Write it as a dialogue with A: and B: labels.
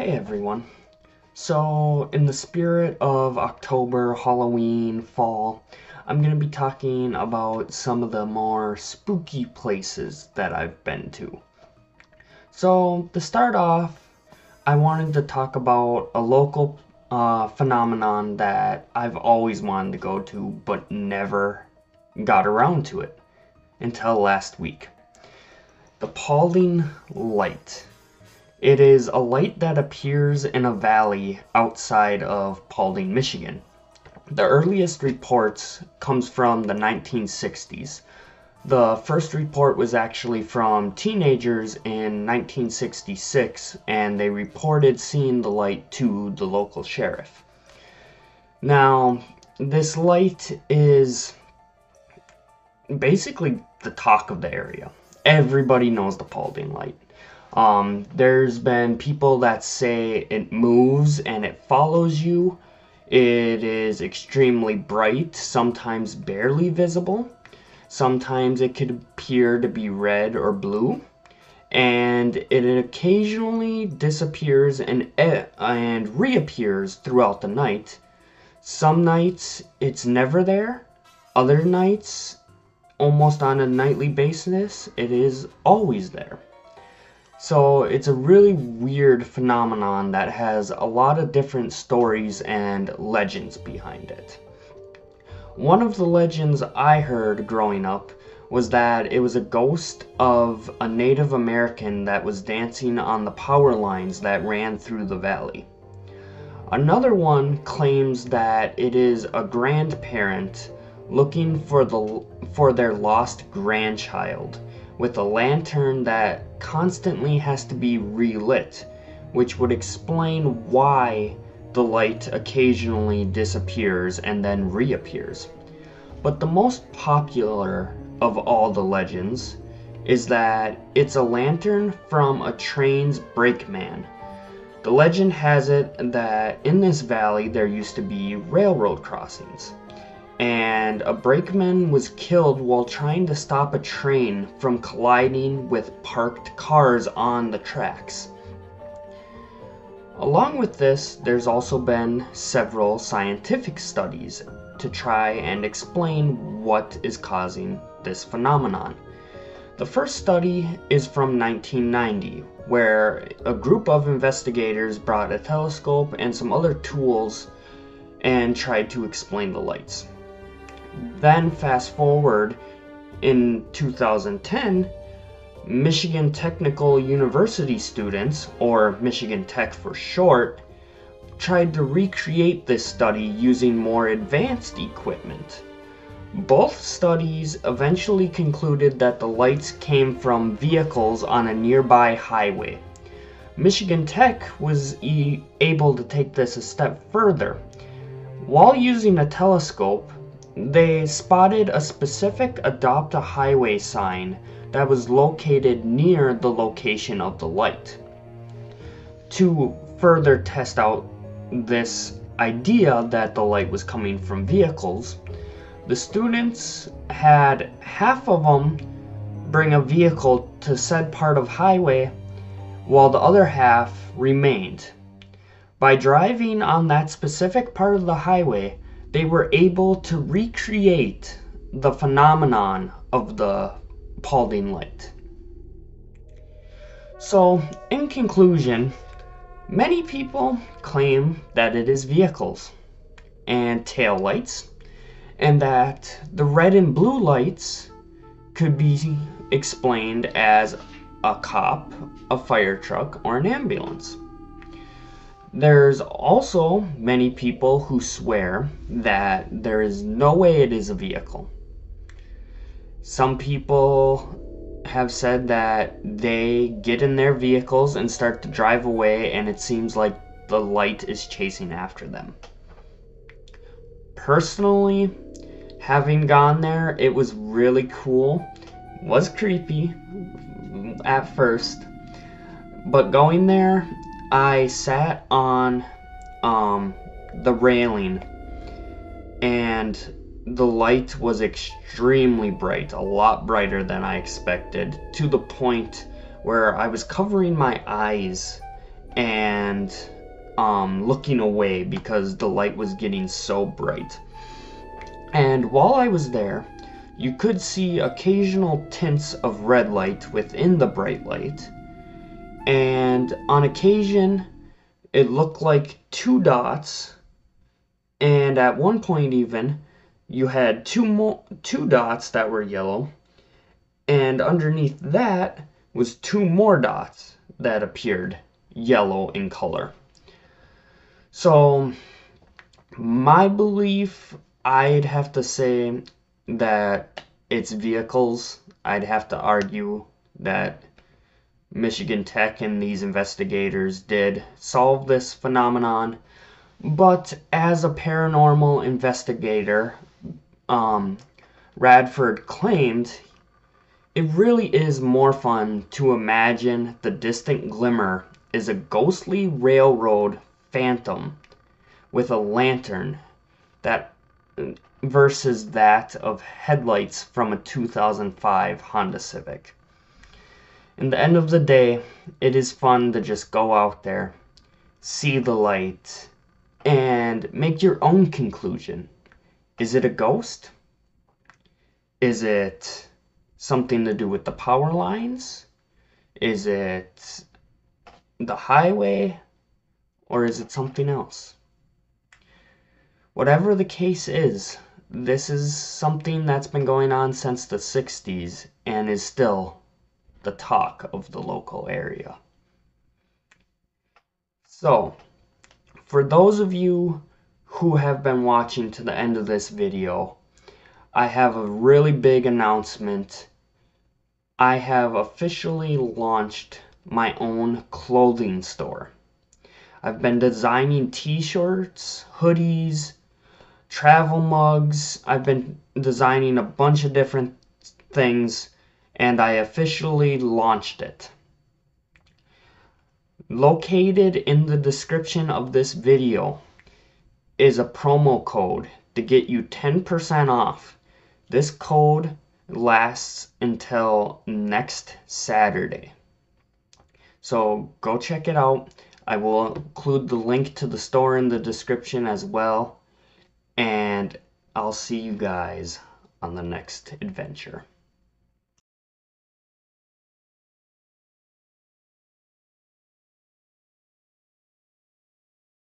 A: Hey everyone. So, in the spirit of October, Halloween, fall, I'm going to be talking about some of the more spooky places that I've been to. So, to start off, I wanted to talk about a local phenomenon that I've always wanted to go to, but never got around to it until last week. The Paulding Light. It is a light that appears in a valley outside of Paulding, Michigan. The earliest reports comes from the 1960s. The first report was actually from teenagers in 1966, and they reported seeing the light to the local sheriff. Now, this light is basically the talk of the area. Everybody knows the Paulding Light. There's been people that say it moves and it follows you. It is extremely bright, sometimes barely visible. Sometimes it could appear to be red or blue. And it occasionally disappears and reappears throughout the night. Some nights it's never there. Other nights, almost on a nightly basis, it is always there. So it's a really weird phenomenon that has a lot of different stories and legends behind it. One of the legends I heard growing up was that it was a ghost of a Native American that was dancing on the power lines that ran through the valley. Another one claims that it is a grandparent looking for their lost grandchild, with a lantern that constantly has to be relit, which would explain why the light occasionally disappears and then reappears. But the most popular of all the legends is that it's a lantern from a train's brakeman. The legend has it that in this valley there used to be railroad crossings, and a brakeman was killed while trying to stop a train from colliding with parked cars on the tracks. Along with this, there's also been several scientific studies to try and explain what is causing this phenomenon. The first study is from 1990, where a group of investigators brought a telescope and some other tools and tried to explain the lights. Then fast forward in 2010, Michigan Technical University students, or Michigan Tech for short, tried to recreate this study using more advanced equipment. Both studies eventually concluded that the lights came from vehicles on a nearby highway. Michigan Tech was able to take this a step further. While using a telescope, they spotted a specific Adopt a Highway sign that was located near the location of the light. To further test out this idea that the light was coming from vehicles, the students had half of them bring a vehicle to said part of highway while the other half remained. By driving on that specific part of the highway, they were able to recreate the phenomenon of the Paulding Light. So, in conclusion, many people claim that it is vehicles and tail lights, and that the red and blue lights could be explained as a cop, a fire truck, or an ambulance. There's also many people who swear that there is no way it is a vehicle. Some people have said that they get in their vehicles and start to drive away, and it seems like the light is chasing after them. Personally, having gone there, it was really cool. It was creepy at first, but going there, I sat on the railing, and the light was extremely bright, a lot brighter than I expected, to the point where I was covering my eyes and looking away because the light was getting so bright. And while I was there, you could see occasional tints of red light within the bright light, and on occasion it looked like two dots, and at one point even you had two dots that were yellow, and underneath that was two more dots that appeared yellow in color. So my belief, I'd have to say that it's vehicles. I'd have to argue that Michigan Tech and these investigators did solve this phenomenon. But as a paranormal investigator, Radford claimed it really is more fun to imagine the distant glimmer is a ghostly railroad phantom with a lantern that versus that of headlights from a 2005 Honda Civic. In the end of the day, it is fun to just go out there, see the light, and make your own conclusion. Is it a ghost? Is it something to do with the power lines? Is it the highway? Or is it something else? Whatever the case is, this is something that's been going on since the 60s and is still the talk of the local area. So, for those of you who have been watching to the end of this video, I have a really big announcement. I have officially launched my own clothing store. I've been designing t-shirts, hoodies, travel mugs. I've been designing a bunch of different things, and I officially launched it. Located in the description of this video is a promo code to get you 10% off. This code lasts until next Saturday. So go check it out. I will include the link to the store in the description as well. And I'll see you guys on the next adventure.